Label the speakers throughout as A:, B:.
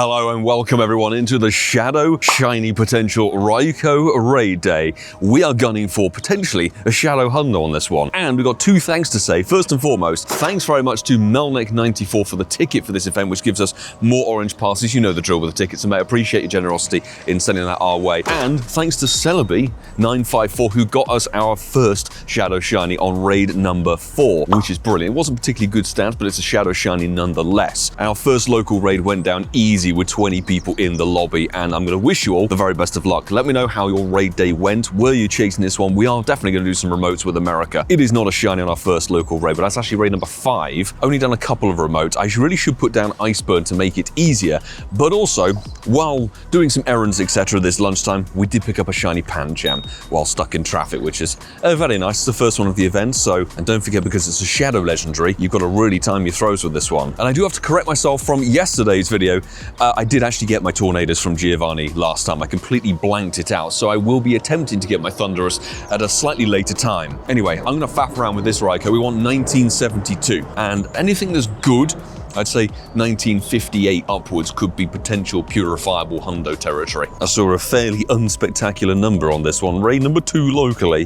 A: Hello and welcome everyone into the Shadow Shiny Potential Raikou Raid Day. We are gunning for potentially a Shadow Hundo on this one. And we've got two thanks to say. First and foremost, thanks very much to Melnick94 for the ticket for this event, which gives us more orange passes. You know the drill with the tickets, and I appreciate your generosity in sending that our way. And thanks to Celebi954 who got us our first Shadow Shiny on raid number 4, which is brilliant. It wasn't particularly good stats, but it's a Shadow Shiny nonetheless. Our first local raid went down easy with 20 people in the lobby, and I'm going to wish you all the very best of luck. Let me know how your raid day went. Were you chasing this one? We are definitely going to do some remotes with America. It is not a shiny on our first local raid, but that's actually raid number 5. Only done a couple of remotes. I really should put down Iceburn to make it easier, but also, while doing some errands, etc. this lunchtime, we did pick up a shiny Pancham while stuck in traffic, which is very nice. It's the first one of the event, so, and don't forget, because it's a Shadow Legendary, you've got to really time your throws with this one. And I do have to correct myself from yesterday's video. I did actually get my Tornadoes from Giovanni last time. I completely blanked it out, so I will be attempting to get my Thunderous at a slightly later time. Anyway, I'm going to faff around with this Raikou. We want 1972, and anything that's good, I'd say 1958 upwards could be potential purifiable Hundo territory. I saw a fairly unspectacular number on this one. Raid number 2 locally.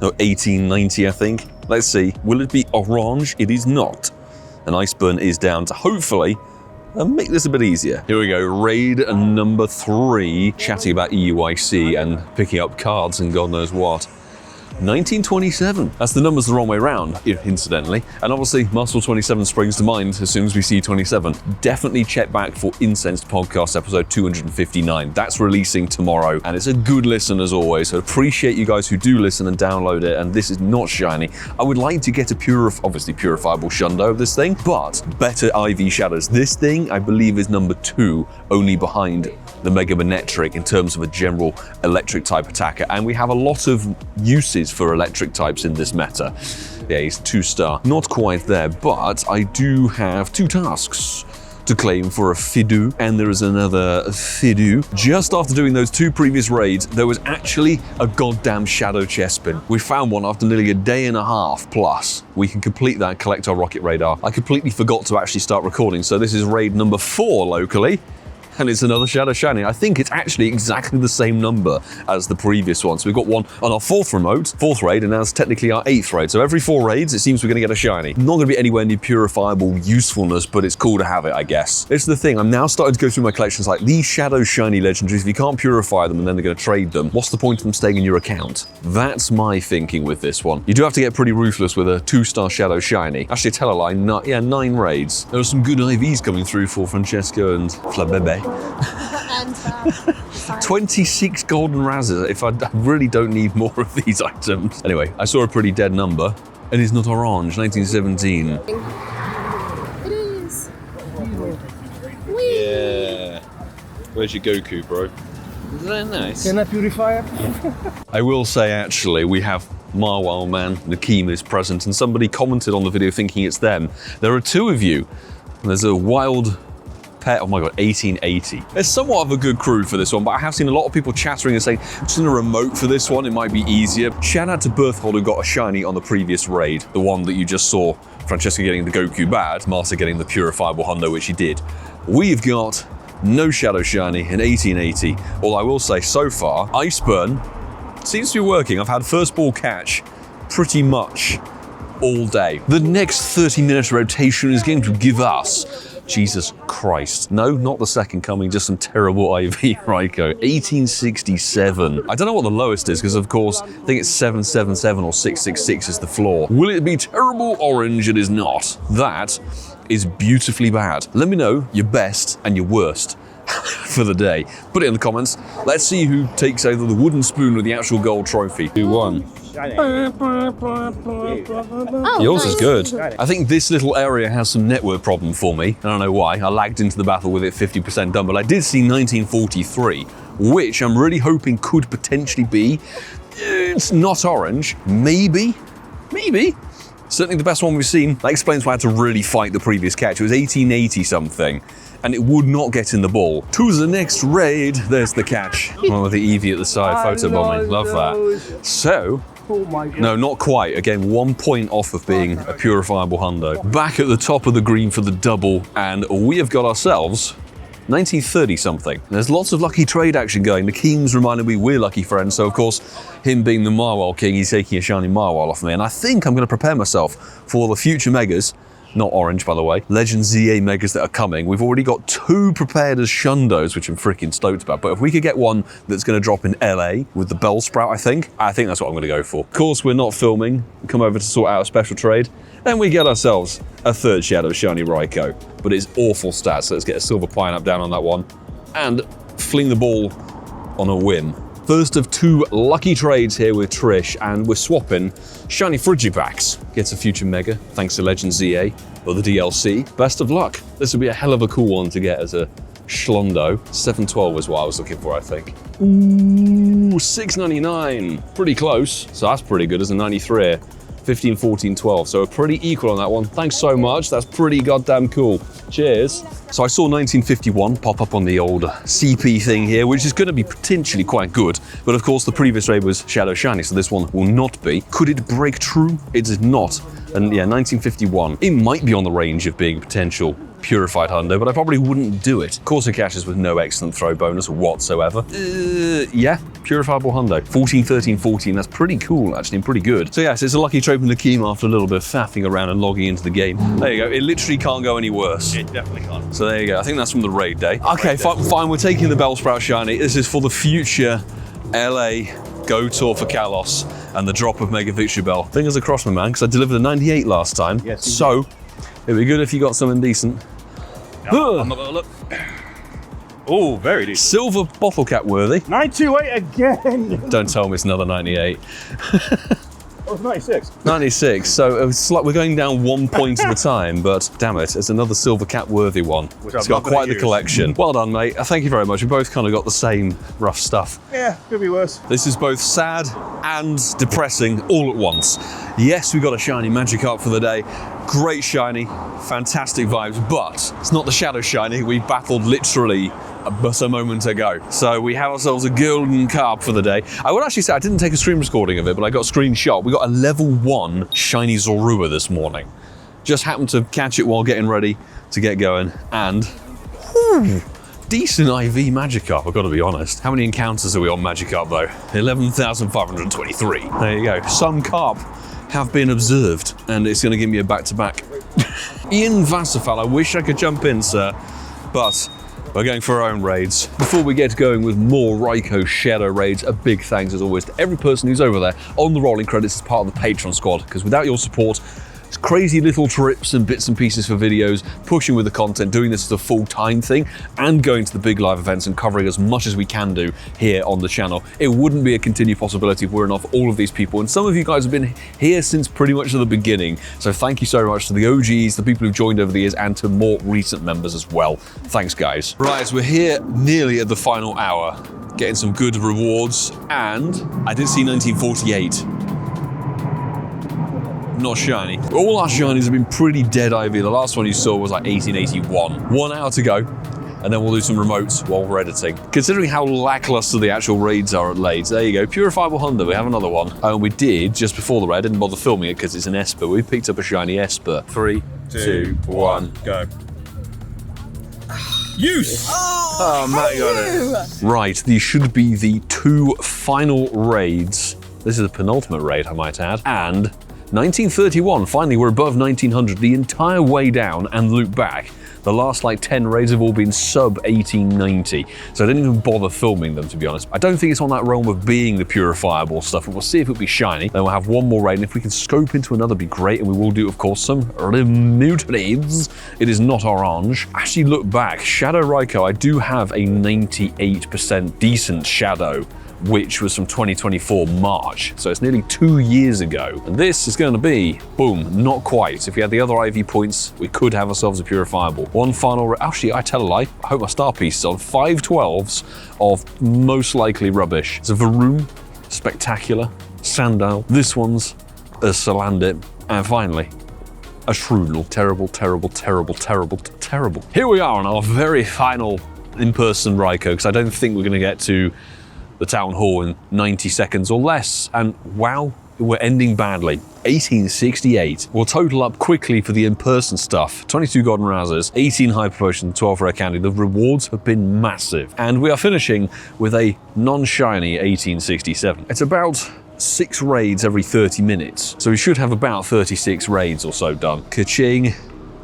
A: No, 1890, I think. Let's see. Will it be orange? It is not. And Iceburn is down to hopefully make this a bit easier. Here we go, raid number 3, chatting about EUIC and picking up cards and God knows what. 1927. That's the numbers the wrong way around, incidentally. And obviously, Muscle 27 springs to mind as soon as we see 27. Definitely check back for Incensed Podcast episode 259. That's releasing tomorrow, and it's a good listen as always. So appreciate you guys who do listen and download it, and this is not shiny. I would like to get a obviously purifiable Shundo of this thing, but better IV shadows. This thing, I believe, is number 2, only behind the Mega Manetric in terms of a general electric type attacker, and we have a lot of uses for electric types in this meta. Yeah, he's 2-star. Not quite there, but I do have 2 tasks to claim for a Fidu, and there is another Fidu. Just after doing those 2 previous raids, there was actually a goddamn Shadow Chespin. We found one after nearly a day and a half plus. We can complete that, collect our rocket radar. I completely forgot to actually start recording, so this is raid number 4 locally. And it's another Shadow Shiny. I think it's actually exactly the same number as the previous one. So we've got one on our 4th raid, and now it's technically our 8th raid. So every 4 raids, it seems we're gonna get a shiny. Not gonna be anywhere near purifiable usefulness, but it's cool to have it, I guess. It's the thing, I'm now starting to go through my collections like these Shadow Shiny legendaries. If you can't purify them and then they're gonna trade them, what's the point of them staying in your account? That's my thinking with this one. You do have to get pretty ruthless with a 2-star Shadow Shiny. Actually, tell a lie, 9 raids. There are some good IVs coming through for Francesco and Flabebe.
B: And
A: 26 golden razzes. If I really don't need more of these items. Anyway, I saw a pretty dead number, and it's not orange. 1917.
B: it is.
A: Yeah. Where's your Goku, bro? Isn't that nice?
C: Can I purify it?
A: I will say, actually, we have Marwal Man, Nakeem is present, and somebody commented on the video thinking it's them. There are 2 of you. There's a wild pet, oh my god, 1880. There's somewhat of a good crew for this one, but I have seen a lot of people chattering and saying, just in a remote for this one, it might be easier. Shout out to Berthold who got a shiny on the previous raid, the one that you just saw Francesca getting the Goku bad, Master getting the purifiable Hundo, which he did. We've got no Shadow Shiny in 1880. All I will say so far, Iceburn seems to be working. I've had first ball catch pretty much all day. The next 30-minute rotation is going to give us Jesus Christ. No, not the second coming, just some terrible IV Raikou. 1867. I don't know what the lowest is, because of course, I think it's 777 or 666 is the floor. Will it be terrible orange? It is not. That is beautifully bad. Let me know your best and your worst for the day. Put it in the comments. Let's see who takes either the wooden spoon or the actual gold trophy. Who won?
B: Oh,
A: Yours is
B: nice.
A: good. I think this little area has some network problem for me. I don't know why. I lagged into the battle with it 50% done, but I did see 1943, which I'm really hoping could potentially be. It's not orange. Maybe. Certainly the best one we've seen. That explains why I had to really fight the previous catch. It was 1880 something. And it would not get in the ball. To the next raid. There's the catch. One with the Eevee at the side, photobombing. Love that. So,
C: Oh my god.
A: no, not quite. Again, 1 point off of being a purifiable Hundo. Back at the top of the green for the double, and we have got ourselves 1930 something. There's lots of lucky trade action going. The Keems reminded me we're lucky friends, so of course, him being the Marwal King, he's taking a shiny Marwal off me, and I think I'm going to prepare myself for the future Megas. Not orange, by the way. Legend ZA Megas that are coming. We've already got 2 prepared as Shundos, which I'm freaking stoked about. But if we could get one that's going to drop in LA with the Bellsprout, I think that's what I'm going to go for. Of course, we're not filming. Come over to sort out a special trade. And we get ourselves a 3rd Shadow Shiny Raikou. But it's awful stats, so let's get a Silver Pineapple down on that one. And fling the ball on a whim. First of 2 lucky trades here with Trish, and we're swapping shiny Frigipacks. Gets a future Mega, thanks to Legend ZA, or the DLC. Best of luck. This would be a hell of a cool one to get as a Shundo. 712 was what I was looking for, I think. Ooh, 699. Pretty close, so that's pretty good as a 93. 15, 14, 12, so we're pretty equal on that one. Thanks so much, that's pretty goddamn cool. Cheers. So I saw 1951 pop up on the old CP thing here, which is going to be potentially quite good, but of course the previous raid was Shadow Shiny, so this one will not be. Could it break true? It is not. And yeah, 1951. It might be on the range of being a potential Purified Hundo, but I probably wouldn't do it. Corso catches with no excellent throw bonus whatsoever. Yeah, Purifiable Hundo. 14, 13, 14, that's pretty cool actually, and pretty good. So yes, it's a lucky trade from the Keem after a little bit of faffing around and logging into the game. There you go, it literally can't go any worse.
C: It definitely can't.
A: So there you go, I think that's from the raid day. Okay, fine, we're taking the Bellsprout Shiny. This is for the future LA Go Tour for Kalos and the drop of Mega Victory Bell. Fingers across, my man, because I delivered a 98 last time.
C: Yes,
A: so it'd be good if you got something decent.
C: No, I'm not gonna look. Oh, very decent.
A: Silver bottle cap worthy.
C: 928 again.
A: Don't tell me it's another 98.
C: Oh, it's 96.
A: 96, so it's like we're going down 1 point at a time, but damn it, it's another silver cap worthy one.
C: Which
A: It's
C: I'm
A: got
C: not gonna
A: quite the
C: use.
A: collection. Well done, mate. Thank you very much. We both kind of got the same rough stuff.
C: Yeah, could be worse.
A: This is both sad and depressing all at once. Yes, we got a shiny Magikarp for the day. Great shiny, fantastic vibes, but it's not the Shadow Shiny we battled literally but a moment ago. So we have ourselves a golden carp for the day. I would actually say I didn't take a screen recording of it, but I got a screenshot. We got a level 1 shiny Zorua this morning. Just happened to catch it while getting ready to get going, and whew, decent IV Magikarp, I've got to be honest. How many encounters are we on Magikarp though? 11,523. There you go. Some carp have been observed, and it's going to give me a back-to-back. Ian Vassafal, I wish I could jump in, sir, but we're going for our own raids. Before we get going with more Raikou Shadow raids, a big thanks as always to every person who's over there on the rolling credits as part of the Patreon squad, because without your support, it's crazy little trips and bits and pieces for videos, pushing with the content, doing this as a full-time thing, and going to the big live events and covering as much as we can do here on the channel. It wouldn't be a continued possibility if we weren't off all of these people, and some of you guys have been here since pretty much the beginning, so thank you so much to the OGs, the people who've joined over the years, and to more recent members as well. Thanks, guys. Right, so we're here nearly at the final hour, getting some good rewards, and I did see 1948. Not shiny. All our shinies have been pretty dead IV. The last one you saw was like 1881. 1 hour to go, and then we'll do some remotes while we're editing. Considering how lackluster the actual raids are at late, there you go. Purifiable Hundo, we have another one. And we did, just before the raid, didn't bother filming it because it's an Esper. We picked up a shiny Esper. 3, 2, 1,
C: go. Use!
A: Oh, Matt got it. Right, these should be the 2 final raids. This is the penultimate raid, I might add. And 1931, finally we're above 1900 the entire way down and loop back. The last like 10 raids have all been sub 1890, so I didn't even bother filming them, to be honest. I don't think it's on that realm of being the purifiable stuff, but we'll see if it'll be shiny. Then we'll have one more raid, and if we can scope into another, it'd be great, and we will do, of course, some remote raids. It is not orange. Actually, look back, Shadow Raikou, I do have a 98% decent Shadow, which was from 2024 March, so it's nearly 2 years ago. And this is going to be, boom, not quite. If we had the other IV points, we could have ourselves a purifiable. One final, actually, I tell a lie, I hope my star piece is on 5 12s of most likely rubbish. It's a Varoom, Spectacular, Sandal, this one's a Salandit, and finally, a Shroodle. Terrible, terrible, terrible, terrible, terrible. Here we are on our very final in-person Raikou, because I don't think we're going to get to the town hall in 90 seconds or less. And wow, we're ending badly. 1868. We'll total up quickly for the in-person stuff. 22 Golden Razzes, 18 Hyper Potion, 12 Rare Candy. The rewards have been massive. And we are finishing with a non-shiny 1867. It's about 6 raids every 30 minutes. So we should have about 36 raids or so done. Ka-ching.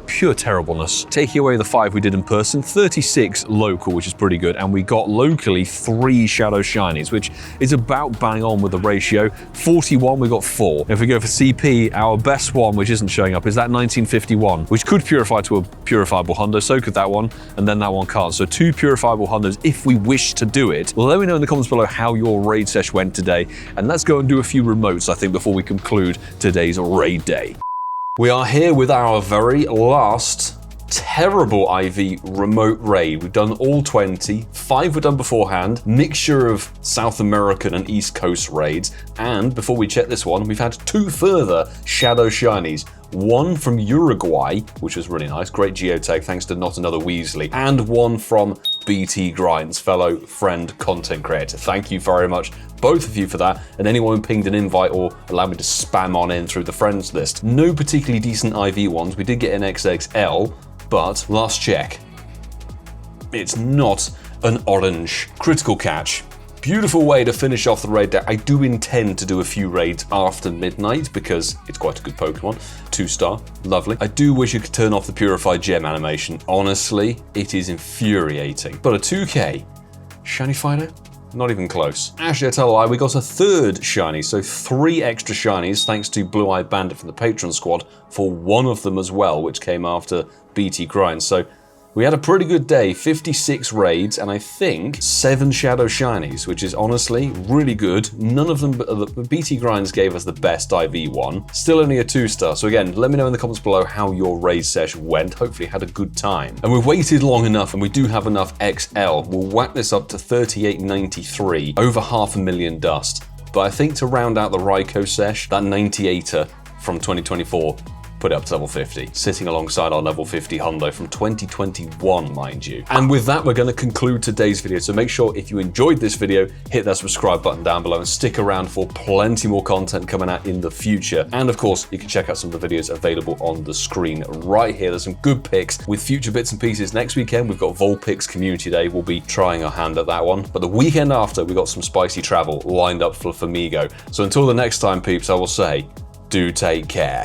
A: Pure terribleness. Taking away the 5 we did in person, 36 local, which is pretty good, and we got locally 3 Shadow Shinies, which is about bang on with the ratio. 41, we got 4. If we go for CP, our best one, which isn't showing up, is that 1951, which could purify to a purifiable hundo, so could that one, and then that one can't. So 2 purifiable hundos if we wish to do it. Well, let me know in the comments below how your raid sesh went today, and let's go and do a few remotes, I think, before we conclude today's raid day. We are here with our very last terrible IV remote raid. We've done all 20, 5 were done beforehand, mixture of South American and East Coast raids, and before we check this one, we've had 2 further Shadow Shinies. One from Uruguay, which was really nice, great geotag, thanks to Not Another Weasley, and one from BT Grinds, fellow friend content creator. Thank you very much, both of you, for that, and anyone who pinged an invite or allowed me to spam on in through the friends list. No particularly decent IV ones. We did get an XXL, but last check, it's not an orange. Critical catch. Beautiful way to finish off the raid day. I do intend to do a few raids after midnight because it's quite a good Pokemon. 2-star, lovely. I do wish you could turn off the Purified Gem animation. Honestly, it is infuriating. But a 2K, Shiny Fido? Not even close. Actually, I tell a lie, we got a 3rd shiny, so 3 extra shinies thanks to Blue Eye Bandit from the Patron squad for one of them as well, which came after BT Grind. So we had a pretty good day, 56 raids, and I think 7 Shadow Shinies, which is honestly really good. None of them, the BT Grinds gave us the best IV one. Still only a 2-star, so again, let me know in the comments below how your raid sesh went. Hopefully had a good time. And we've waited long enough, and we do have enough XL. We'll whack this up to 3893, over 500,000 dust. But I think to round out the Raikou sesh, that 98er from 2024, put it up to level 50, sitting alongside our level 50 hundo from 2021, mind you. And with that, we're going to conclude today's video. So make sure if you enjoyed this video, hit that subscribe button down below and stick around for plenty more content coming out in the future. And of course, you can check out some of the videos available on the screen right here. There's some good picks with future bits and pieces. Next weekend, we've got Vulpix Community Day. We'll be trying our hand at that one. But the weekend after, we got some spicy travel lined up for Famigo. So until the next time, peeps, I will say, do take care.